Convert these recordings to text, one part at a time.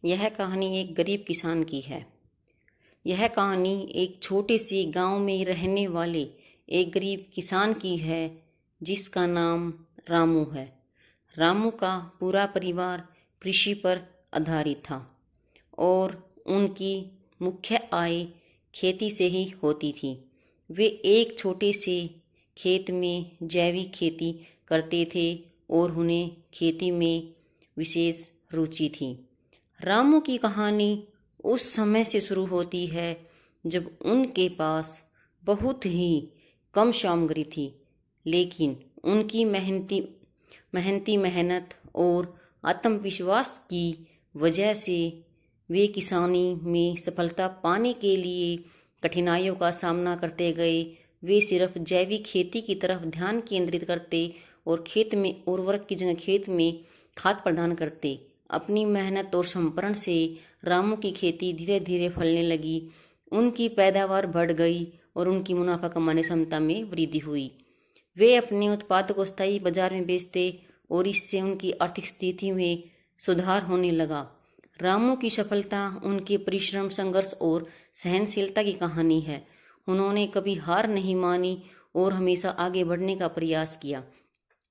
यह कहानी एक गरीब किसान की है। यह कहानी एक छोटे से गांव में रहने वाले एक गरीब किसान की है जिसका नाम रामू है। रामू का पूरा परिवार कृषि पर आधारित था और उनकी मुख्य आय खेती से ही होती थी। वे एक छोटे से खेत में जैविक खेती करते थे और उन्हें खेती में विशेष रुचि थी। रामू की कहानी उस समय से शुरू होती है जब उनके पास बहुत ही कम सामग्री थी, लेकिन उनकी मेहनती मेहनत और आत्मविश्वास की वजह से वे किसानी में सफलता पाने के लिए कठिनाइयों का सामना करते गए। वे सिर्फ जैविक खेती की तरफ ध्यान केंद्रित करते और खेत में उर्वरक की जगह खेत में खाद प्रदान करते। अपनी मेहनत और समर्पण से रामू की खेती धीरे धीरे फलने लगी। उनकी पैदावार बढ़ गई और उनकी मुनाफा कमाने क्षमता में वृद्धि हुई। वे अपने उत्पाद को स्थायी बाजार में बेचते और इससे उनकी आर्थिक स्थिति में सुधार होने लगा। रामू की सफलता उनके परिश्रम, संघर्ष और सहनशीलता की कहानी है। उन्होंने कभी हार नहीं मानी और हमेशा आगे बढ़ने का प्रयास किया।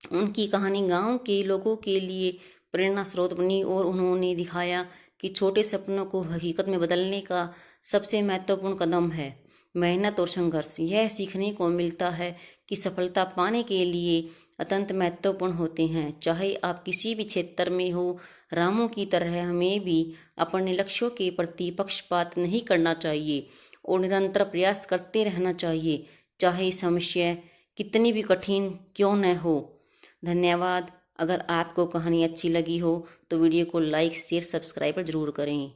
उनकी कहानी गांव के लोगों के लिए प्रेरणा स्रोत बनी और उन्होंने दिखाया कि छोटे सपनों को हकीकत में बदलने का सबसे महत्वपूर्ण कदम है मेहनत और संघर्ष। यह सीखने को मिलता है कि सफलता पाने के लिए अत्यंत महत्वपूर्ण होते हैं, चाहे आप किसी भी क्षेत्र में हो। रामू की तरह हमें भी अपने लक्ष्यों के प्रति पक्षपात नहीं करना चाहिए और निरंतर प्रयास करते रहना चाहिए, चाहे समस्या कितनी भी कठिन क्यों न हो। धन्यवाद। अगर आपको कहानी अच्छी लगी हो तो वीडियो को लाइक, शेयर, सब्सक्राइब जरूर करें।